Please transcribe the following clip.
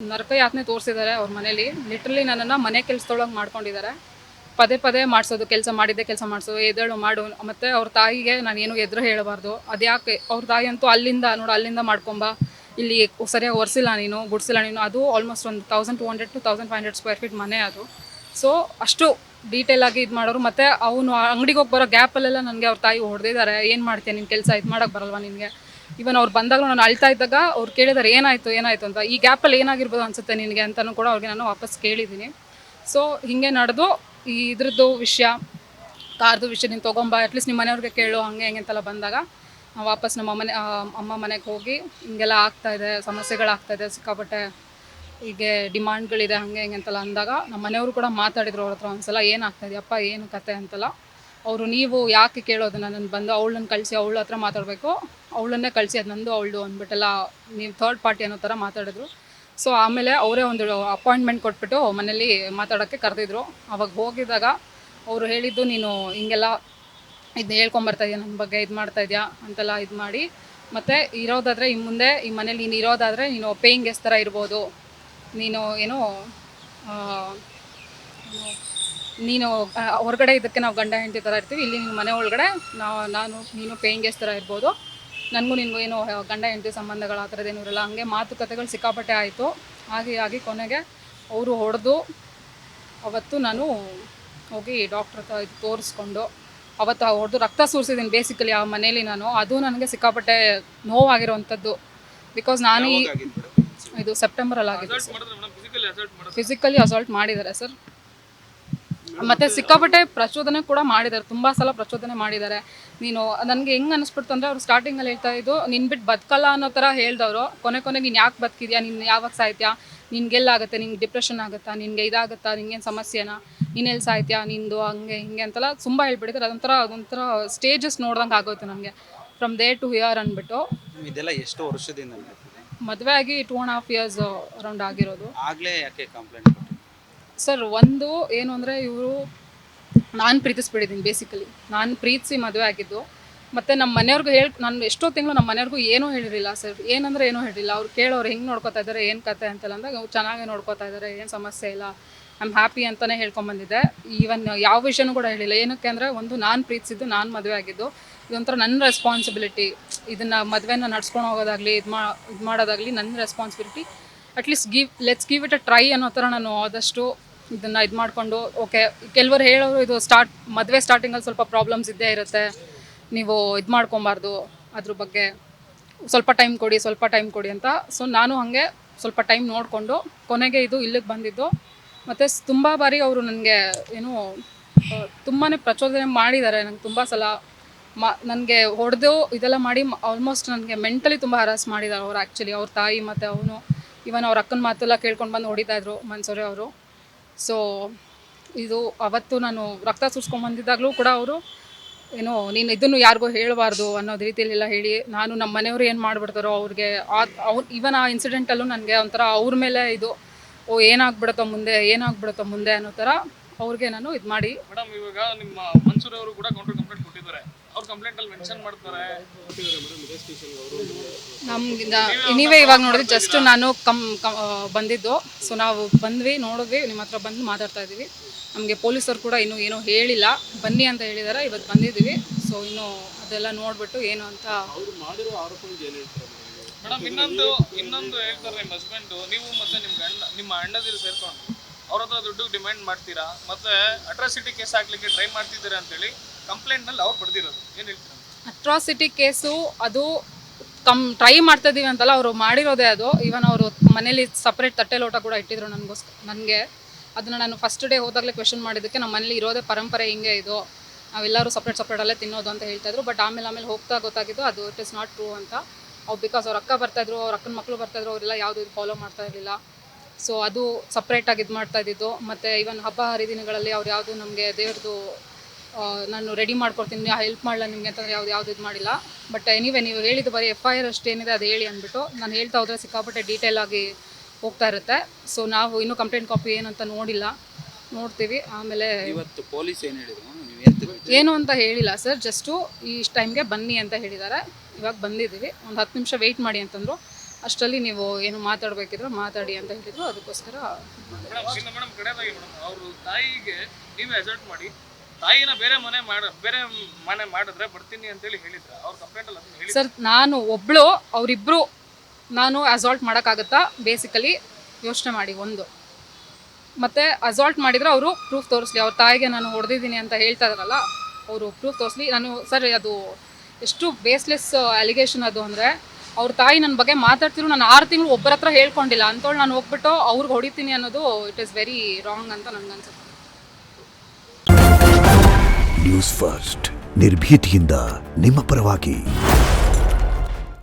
ನರಕ ಯಾತನೆ ತೋರಿಸಿದ್ದಾರೆ ಅವ್ರ ಮನೇಲಿ. ಲಿಟ್ರಲಿ ನನ್ನನ್ನು ಮನೆ ಕೆಲಸದೊಳಗೆ ಮಾಡ್ಕೊಂಡಿದ್ದಾರೆ. ಪದೇ ಪದೇ ಮಾಡಿಸೋದು, ಕೆಲಸ ಮಾಡಿದ್ದೆ ಕೆಲಸ ಮಾಡಿಸೋದು, ಎದ್ದೇಳು ಮಾಡು. ಮತ್ತು ಅವ್ರ ತಾಯಿಗೆ ನಾನೇನು ಎದುರು ಹೇಳಬಾರ್ದು. ಅದ್ಯಾಕೆ ಅವ್ರ ತಾಯಿ ಅಂತೂ ಅಲ್ಲಿಂದ ನೋಡು, ಅಲ್ಲಿಂದ ಮಾಡ್ಕೊಂಬ, ಇಲ್ಲಿ ಸರಿಯಾಗಿ ಒರೆಸಿಲ್ಲ ನೀನು, ಗುಡಿಸಿಲ್ಲ ನೀನು. ಅದು ಆಲ್ಮೋಸ್ಟ್ ಒಂದು 1200 to 1500 ಸ್ಕ್ವೇರ್ ಫೀಟ್ ಮನೆ ಅದು. ಸೊ ಅಷ್ಟು ಡೀಟೇಲಾಗಿ ಇದು ಮಾಡೋರು. ಮತ್ತು ಅವನು ಅಂಗಡಿಗೆ ಹೋಗಿ ಬರೋ ಗ್ಯಾಪಲ್ಲೆಲ್ಲ ನನಗೆ ಅವ್ರ ತಾಯಿ ಹೊಡೆದಿದ್ದಾರೆ. ಏನು ಮಾಡ್ತೀಯ ನಿನ್ನ ಕೆಲಸ, ಇದು ಮಾಡೋಕ್ಕೆ ಬರಲ್ವಾ ನಿನಗೆ? ಇವನ್ ಅವ್ರು ಬಂದಾಗ ನಾನು ಅಳ್ತಾ ಇದ್ದಾಗ ಅವ್ರು ಕೇಳಿದಾರೆ ಏನಾಯಿತು ಏನಾಯಿತು ಅಂತ. ಈ ಗ್ಯಾಪಲ್ಲಿ ಏನಾಗಿರ್ಬೋದು ಅನಿಸುತ್ತೆ ನಿನಗೆ ಅಂತಲೂ ಕೂಡ ಅವ್ರಿಗೆ ನಾನು ವಾಪಸ್ ಕೇಳಿದ್ದೀನಿ. ಸೊ ಹೀಗೆ ನಡೆದು ಈ ಇದ್ರದ್ದು ವಿಷಯ, ಕಾರ್ದು ವಿಷಯ ನೀನು ತೊಗೊಂಬ, ಅಟ್ಲೀಸ್ಟ್ ನಿಮ್ಮ ಮನೆಯವ್ರಿಗೆ ಕೇಳು, ಹಂಗೆ ಹೆಂಗೆ ಅಂತೆಲ್ಲ ಬಂದಾಗ ವಾಪಸ್ ನಮ್ಮ ಅಮ್ಮ ಮನೆಗೆ ಹೋಗಿ ಹಿಂಗೆಲ್ಲ ಆಗ್ತಾಯಿದೆ, ಸಮಸ್ಯೆಗಳಾಗ್ತಾಯಿದೆ ಸಿಕ್ಕಾಪಟ್ಟೆ, ಹೀಗೆ ಡಿಮಾಂಡ್ಗಳಿದೆ ಹಂಗೆ ಹೆಂಗೆ ಅಂತೆಲ್ಲ ಅಂದಾಗ ನಮ್ಮ ಮನೆಯವರು ಕೂಡ ಮಾತಾಡಿದ್ರು ಅವ್ರ ಹತ್ರ ಒಂದ್ಸಲ. ಏನಾಗ್ತಾಯಿದೆಯಪ್ಪ, ಏನು ಕತೆ ಅಂತೆಲ್ಲ. ಅವರು ನೀವು ಯಾಕೆ ಕೇಳೋದು ನನ್ನನ್ನು, ಬಂದು ಅವಳನ್ನ ಕಳಿಸಿ ಅವಳ ಹತ್ರ ಮಾತಾಡಬೇಕು, ಅವಳನ್ನೇ ಕಳಿಸಿ ಅದು ನಂದು ಅವಳದು ಅಂದ್ಬಿಟ್ಟೆಲ್ಲ ನೀವು ಥರ್ಡ್ ಪಾರ್ಟಿ ಅನ್ನೋ ಥರ ಮಾತಾಡಿದ್ರು. ಸೊ ಆಮೇಲೆ ಅವರೇ ಒಂದು ಅಪಾಯಿಂಟ್ಮೆಂಟ್ ಕೊಟ್ಬಿಟ್ಟು ಮನೇಲಿ ಮಾತಾಡೋಕ್ಕೆ ಕರೆದಿದ್ರು. ಅವಾಗ ಹೋಗಿದಾಗ ಅವರು ಹೇಳಿದ್ದು, ನೀನು ಹಿಂಗೆಲ್ಲ ಇದನ್ನ ಹೇಳ್ಕೊಂಬರ್ತಾಯಿದ್ಯಾ ನನ್ನ ಬಗ್ಗೆ, ಇದು ಮಾಡ್ತಾಯಿದ್ಯಾ ಅಂತೆಲ್ಲ ಇದು ಮಾಡಿ, ಮತ್ತು ಇರೋದಾದರೆ ಈ ಮುಂದೆ ಈ ಮನೇಲಿ ನೀನು ಇರೋದಾದರೆ ನೀನು ಪೇಯಿಂಗ್ ಗೆಸ್ಟ್ ಥರ ಇರ್ಬೋದು, ನೀನು ಏನೋ ನೀನು ಹೊರಗಡೆ ಇದಕ್ಕೆ ನಾವು ಗಂಡ ಹೆಂಡತಿ ಥರ ಇರ್ತೀವಿ, ಇಲ್ಲಿ ನಿಮ್ಮ ಮನೆ ಒಳಗಡೆ ನೀನು ಪೇಯಿಂಗ್ ಗೆಸ್ಟ್ ಥರ ಇರ್ಬೋದು, ನನಗೂ ನಿನಗೂ ಏನೋ ಗಂಡ ಹೆಂಡತಿ ಸಂಬಂಧಗಳು ಆ ಥರದ್ದೇನೂ ಇರಲ್ಲ. ಹಂಗೆ ಮಾತುಕತೆಗಳು ಸಿಕ್ಕಾಪಟ್ಟೆ ಆಯಿತು. ಆಗಿ ಕೊನೆಗೆ ಅವರು ಹೊಡೆದು, ಅವತ್ತು ನಾನು ಹೋಗಿ ಡಾಕ್ಟ್ರ್ ಹತ್ರ ಇದು ತೋರಿಸ್ಕೊಂಡು ಅವತ್ತು ಹೊಡೆದು ರಕ್ತ ಸುರಿಸಿದ್ದೀನಿ ಬೇಸಿಕಲಿ ಆ ಮನೇಲಿ ನಾನು. ಅದು ನನಗೆ ಸಿಕ್ಕಾಪಟ್ಟೆ ನೋವಾಗಿರೋವಂಥದ್ದು. ಬಿಕಾಸ್ ನಾನು ಇದು ಸೆಪ್ಟೆಂಬರಲ್ಲಿ ಆಗಿದೆ ಸರ್. ಫಿಸಿಕಲಿ ಅಸಾಲ್ಟ್ ಮಾಡಿದ್ದಾರೆ ಸರ್. ಮತ್ತು ಸಿಕ್ಕಾಪಟ್ಟೆ ಪ್ರಚೋದನೆ ಕೂಡ ಮಾಡಿದ್ದಾರೆ, ತುಂಬ ಸಲ ಪ್ರಚೋದನೆ ಮಾಡಿದ್ದಾರೆ. ನೀನು ನನಗೆ ಹೆಂಗೆ ಅನ್ನಿಸ್ಬಿಡ್ತು ಅಂದರೆ, ಅವ್ರು ಸ್ಟಾರ್ಟಿಂಗಲ್ಲಿ ಹೇಳ್ತಾ ಇದ್ದು ನಿನ್ನ ಬಿಟ್ಟು ಬದುಕಲ್ಲ ಅನ್ನೋ ಥರ ಹೇಳ್ದವರು, ಕೊನೆಗೆ ನೀನು ಯಾಕೆ ಬದುಕಿದ್ಯಾ, ನೀನು ಯಾವಾಗ ಸಾಯ್ತೀಯಾ, ನಿನ್ಗೆಲ್ಲಾಗುತ್ತೆ, ನಿಂಗೆ ಡಿಪ್ರೆಷನ್ ಆಗುತ್ತಾ, ನಿನಗೆ ಇದಾಗುತ್ತಾ, ನಿಂಗೇನು ಸಮಸ್ಯೆನಾ, ನೀನೆಲ್ಲಿ ಸಾಯ್ತೀಯಾ, ನಿಂದು ಹಂಗೆ ಹಿಂಗೆ ಅಂತೆಲ್ಲ ತುಂಬ ಹೇಳ್ಬಿಟ್ಟಿದ್ದಾರೆ. ಅದೊಂಥರ ಸ್ಟೇಜಸ್ ನೋಡ್ದಂಗೆ ಆಗೋಯ್ತು ನನಗೆ, ಫ್ರಮ್ ದೇ ಟು ಹಿಯರ್ ಅಂದ್ಬಿಟ್ಟು. ಇದೆಲ್ಲ ಎಷ್ಟು ವರ್ಷದಿಂದ ಮದುವೆ ಆಗಿ 2.5 years ಅರೌಂಡ್ ಆಗಿರೋದು. ಆಗಲೇ ಯಾಕೆ ಕಂಪ್ಲೇಂಟ್ ಕೊಟ್ಟರು ಸರ್? ಒಂದು ಏನು ಅಂದರೆ, ಇವರು ನಾನು ಪ್ರೀತಿಸ್ಬಿಟ್ಟಿದ್ದೀನಿ ಬೇಸಿಕಲಿ. ನಾನು ಪ್ರೀತಿಸಿ ಮದುವೆ ಆಗಿದ್ದು. ಮತ್ತು ನಮ್ಮ ಮನೆಯವ್ರಿಗೂ ನಾನು ಎಷ್ಟೋ ತಿಂಗಳು ನಮ್ಮ ಮನೆಯವ್ರಿಗೂ ಏನೂ ಹೇಳಿರಲಿಲ್ಲ ಸರ್. ಏನಂದರೆ ಏನೂ ಹೇಳಿಲ್ಲ. ಅವ್ರು ಕೇಳೋರು ಹೆಂಗೆ ನೋಡ್ಕೋತಾ ಇದ್ದಾರೆ, ಏನು ಕತೆ ಅಂತೆಲ್ಲ ಅಂದಾಗ ಅವ್ರು ಚೆನ್ನಾಗೇ ನೋಡ್ಕೋತಾ ಇದ್ದಾರೆ, ಏನು ಸಮಸ್ಯೆ ಇಲ್ಲ, ಐ ಆಮ್ ಹ್ಯಾಪಿ ಅಂತಲೇ ಹೇಳ್ಕೊಂಬಂದಿದ್ದೆ. ಈವನ್ ಯಾವ ವಿಷಯನೂ ಕೂಡ ಹೇಳಿಲ್ಲ. ಏನಕ್ಕೆ ಅಂದರೆ, ಒಂದು ನಾನು ಪ್ರೀತಿಸಿದ್ದು, ನಾನು ಮದುವೆ ಆಗಿದ್ದು, ಇದೊಂಥರ ನನ್ನ ರೆಸ್ಪಾನ್ಸಿಬಿಲಿಟಿ. ಇದನ್ನು ಮದುವೆನ ನಡ್ಸ್ಕೊಂಡು ಹೋಗೋದಾಗಲಿ ಇದು ಮಾಡೋದಾಗಲಿ ನನ್ನ responsibility. At least let's give it a try ಅನ್ನೋ ಥರ ನಾನು ಆದಷ್ಟು ಇದನ್ನು ಇದು ಮಾಡಿಕೊಂಡು, ಓಕೆ ಕೆಲವರು ಹೇಳೋರು ಇದು ಮದುವೆ ಸ್ಟಾರ್ಟಿಂಗಲ್ಲಿ ಸ್ವಲ್ಪ ಪ್ರಾಬ್ಲಮ್ಸ್ ಇದ್ದೇ ಇರುತ್ತೆ, ನೀವು ಇದು ಮಾಡ್ಕೊಬಾರ್ದು, ಅದ್ರ ಬಗ್ಗೆ ಸ್ವಲ್ಪ ಟೈಮ್ ಕೊಡಿ ಅಂತ. ಸೊ ನಾನು ಹಾಗೆ ಸ್ವಲ್ಪ ಟೈಮ್ ನೋಡಿಕೊಂಡು ಕೊನೆಗೆ ಇದು ಇಲ್ಲಿಗೆ ಬಂದಿದ್ದು. ಮತ್ತು ತುಂಬ ಬಾರಿ ಅವರು ನನಗೆ ಏನೋ ತುಂಬಾ ಪ್ರಚೋದನೆ ಮಾಡಿದ್ದಾರೆ. ನಂಗೆ ತುಂಬ ಸಲ ನನಗೆ ಹೊಡೆದು ಇದೆಲ್ಲ ಮಾಡಿ ಆಲ್ಮೋಸ್ಟ್ ನನಗೆ ಮೆಂಟಲಿ ತುಂಬ ಹರಾಸ್ ಮಾಡಿದ್ದಾರೆ ಅವರು. ಆ್ಯಕ್ಚುಲಿ ಅವ್ರ ತಾಯಿ ಮತ್ತು ಅವನು, ಇವನ್ ಅವ್ರ ಅಕ್ಕನ ಮಾತೆಲ್ಲ ಕೇಳ್ಕೊಂಡು ಬಂದು ಹೊಡಿತಾಯಿದ್ರು ಮನ್ಸೂರೆ ಅವರು. ಸೊ ಇದು ಅವತ್ತು ನಾನು ರಕ್ತ ಸುರಿಸ್ಕೊಂಬಂದಿದ್ದಾಗಲೂ ಕೂಡ ಅವರು ಏನೋ ನೀನು ಇದನ್ನು ಯಾರಿಗೂ ಹೇಳಬಾರ್ದು ಅನ್ನೋದು ರೀತಿಯಲ್ಲೆಲ್ಲ ಹೇಳಿ, ನಾನು ನಮ್ಮ ಮನೆಯವರು ಏನು ಮಾಡಿಬಿಡ್ತಾರೋ ಅವ್ರಿಗೆ ಇವನ್ ಆ ಇನ್ಸಿಡೆಂಟಲ್ಲೂ ನನಗೆ ಒಂಥರ ಅವ್ರ ಮೇಲೆ ಇದು, ಏನಾಗ್ಬಿಡುತ್ತೋ ಮುಂದೆ ಅನ್ನೋ ಥರ ಅವ್ರಿಗೆ ನಾನು ಇದು ಮಾಡಿ. ಮೇಡಮ್, ಇವಾಗ ನಿಮ್ಮ ಮನ್ಸೂರ್ ಅವರು ಕೂಡ ಕೌಂಟರ್ ಕಂಪ್ಲೇಂಟ್ ಕೊಟ್ಟಿದ್ದಾರೆ. ಅವ್ರ ಕಂಪ್ಲೇಂಟ್ ಅಲ್ಲಿ ಮೆನ್ಷನ್ ಮಾಡ್ತಾರೆ ನೀವೇ ಇವಾಗ ನೋಡಿದ್ರೆ ಜಸ್ಟ್ ನಾನು ಬಂದಿದ್ದು. ಸೊ ನಾವು ಬಂದ್ವಿ, ನೋಡಿದ್ವಿ, ನಿಮ್ಮ ಹತ್ರ ಬಂದು ಮಾತಾಡ್ತಾ ಇದ್ದೀವಿ. ನಮಗೆ ಪೊಲೀಸರು ಕೂಡ ಇನ್ನೂ ಏನೂ ಹೇಳಿಲ್ಲ, ಬನ್ನಿ ಅಂತ ಹೇಳಿದ್ದಾರೆ. ಇವತ್ತು ಬಂದಿದ್ದೀವಿ. ಸೊ ಇನ್ನು ಅದೆಲ್ಲ ನೋಡ್ಬಿಟ್ಟು ಏನು ಅಂತ. ಮೇಡಮ್, ಇನ್ನೊಂದು ಹೇಳ್ತಾರೆ ನಿಮ್ಮ ಹಸ್ಬೆಂಡು, ನೀವು ಮತ್ತೆ ನಿಮ್ಮ ಅಣ್ಣದಿರು ಸೇರ್ಕೊಂಡು ಅವ್ರ ಹತ್ರ ದುಡ್ಡು ಡಿಮ್ಯಾಂಡ್ ಮಾಡ್ತೀರಾ, ಮತ್ತೆ ಅಟ್ರಾಸಿಟಿ ಕೇಸ್ ಹಾಕ್ಲಿಕ್ಕೆ ಟ್ರೈ ಮಾಡ್ತಿದ್ದೀರಾ ಅಂತೇಳಿ ಕಂಪ್ಲೇಂಟ್ನಲ್ಲಿ ಅವ್ರು ಬರೆದಿರೋದು, ಏನು ಹೇಳ್ತೀರಾ? ಅಟ್ರಾಸಿಟಿ ಕೇಸು ಅದು ಟ್ರೈ ಮಾಡ್ತಾ ಇದ್ದೀವಿ ಅಂತಲ್ಲ, ಅವರು ಮಾಡಿರೋದೇ ಅದು. ಈವನ್ ಅವರು ಮನೇಲಿ ಸಪ್ರೇಟ್ ತಟ್ಟೆ ಲೋಟ ಕೂಡ ಇಟ್ಟಿದ್ರು ನನಗೆ. ಅದನ್ನು ನಾನು ಫಸ್ಟ್ ಡೇ ಹೋದಾಗಲೇ ಕ್ವೆಶನ್ ಮಾಡಿದ್ದಕ್ಕೆ, ನಮ್ಮ ಮನೇಲಿ ಇರೋದೇ ಪರಂಪರೆ ಹಿಂಗೆ ಇದು, ನಾವೆಲ್ಲರೂ ಸಪ್ರೇಟಲ್ಲೇ ತಿನ್ನೋದು ಅಂತ ಹೇಳ್ತಾಯಿದ್ರು. ಬಟ್ ಆಮೇಲೆ ಹೋಗ್ತಾ ಗೊತ್ತಾಗಿದ್ದು ಅದು ಇಟ್ ಇಸ್ ನಾಟ್ ಟ್ರೂ ಅಂತ. ಬಿಕಾಸ್ ಅವ್ರ ಅಕ್ಕ ಬರ್ತಾಯಿದ್ರು, ಅವ್ರ ಅಕ್ಕನ ಮಕ್ಕಳು ಬರ್ತಾಯಿದ್ರು, ಅವರೆಲ್ಲ ಯಾವುದು ಇದು ಫಾಲೋ ಮಾಡ್ತಾ ಇರಲಿಲ್ಲ. ಸೊ ಅದು ಸಪ್ರೇಟಾಗಿ ಇದು ಮಾಡ್ತಾ ಇದ್ದಿದ್ದು. ಮತ್ತು ಈವನ್ ಹಬ್ಬ ಹರಿದಿನಗಳಲ್ಲಿ ಅವ್ರು ಯಾವುದು ನಮಗೆ ದೇವ್ರದ್ದು ನಾನು ರೆಡಿ ಮಾಡ್ಕೊಡ್ತೀನಿ, ಹೆಲ್ಪ್ ಮಾಡಲ್ಲ ನಿಮಗೆ ಅಂತಂದರೆ ಯಾವುದು ಇದು ಮಾಡಿಲ್ಲ. ಬಟ್ ಎನಿವೆ ನೀವು ಹೇಳಿದ್ದು ಬರೀ FIR ಅಷ್ಟೇನಿದೆ ಅದು ಹೇಳಿ ಅಂದ್ಬಿಟ್ಟು ನಾನು ಹೇಳ್ತಾ ಹೋದರೆ ಸಿಕ್ಕಾಪಟ್ಟೆ ಡೀಟೇಲ್ ಆಗಿ ಹೋಗ್ತಾ ಇರುತ್ತೆ. ಸೊ ನಾವು ಇನ್ನೂ ಕಂಪ್ಲೇಂಟ್ ಕಾಪಿ ಏನಂತ ನೋಡ್ತೀವಿ. ಆಮೇಲೆ ಇವತ್ತು ಪೊಲೀಸ್ ಏನು ಹೇಳಿದ್ರು, ಏನು ಅಂತ ಹೇಳಿಲ್ಲ ಸರ್. ಜಸ್ಟು ಈ ಟೈಮ್ಗೆ ಬನ್ನಿ ಅಂತ ಹೇಳಿದ್ದಾರೆ. ಇವಾಗ ಬಂದಿದ್ದೀವಿ, ಒಂದು 10 ನಿಮಿಷ ವೆಯ್ಟ್ ಮಾಡಿ ಅಂತಂದರು. ಅಷ್ಟರಲ್ಲಿ ನೀವು ಏನು ಮಾತಾಡಬೇಕಿದ್ರೆ ಮಾತಾಡಿ ಅಂತ ಹೇಳಿದ್ರು. ಅದಕ್ಕೋಸ್ಕರ ಮೇಡಮ್ ಕಡೆದಾಗಿ ಮೇಡಮ್ ಅವ್ರ ತಾಯಿಗೆ ನೀವೇ ಅಸಲ್ಟ್ ಮಾಡಿ ತಾಯಿನ ಬೇರೆ ಮನೆ ಮಾಡಿದ್ರೆ ಬರ್ತೀನಿ ಅಂತೇಳಿ ಹೇಳಿದ್ರ ಅವ್ರ ಕಂಪ್ಲೇಂಟ್ ಅಲ್ಲಿ ಅದನ್ನ ಹೇಳಿ. ಸರ್ ನಾನು ಒಬ್ಳು ಅವರಿಬ್ರು ನಾನು ಅಸಾಲ್ಟ್ ಮಾಡೋಕ್ಕಾಗತ್ತಾ ಬೇಸಿಕಲಿ ಯೋಚನೆ ಮಾಡಿ. ಒಂದು ಮತ್ತು ಅಸಾಲ್ಟ್ ಮಾಡಿದರೆ ಅವರು ಪ್ರೂಫ್ ತೋರಿಸ್ಲಿ. ಅವ್ರ ತಾಯಿಗೆ ನಾನು ಹೊಡೆದಿದ್ದೀನಿ ಅಂತ ಹೇಳ್ತಾ ಇದ್ದಾರಲ್ಲ, ಅವರು ಪ್ರೂಫ್ ತೋರಿಸ್ಲಿ. ನಾನು ಸರ್ ಅದು ಎಷ್ಟು ಬೇಸ್ಲೆಸ್ ಅಲಿಗೇಷನ್ ಅದು ಅಂದರೆ, ಅವ್ರ ತಾಯಿ ನನ್ನ ಬಗ್ಗೆ ಮಾತಾಡ್ತಿದ್ರು, ನಾನು 6 ತಿಂಗಳು ಒಬ್ಬರ ಹತ್ರ ಹೇಳ್ಕೊಂಡಿಲ್ಲ ಅಂತೇಳಿ ನಾನು ಹೋಗ್ಬಿಟ್ಟು ಅವ್ರಿಗೆ ಹೊಡಿತೀನಿ ಅನ್ನೋದು ಇಟ್ ಈಸ್ ವೆರಿ ರಾಂಗ್ ಅಂತ ನನಗನ್ಸುತ್ತೆ. ನ್ಯೂಸ್ ಫಸ್ಟ್ ನಿರ್ಭೀತಿಯಿಂದ ನಿಮ್ಮ ಪರವಾಗಿ.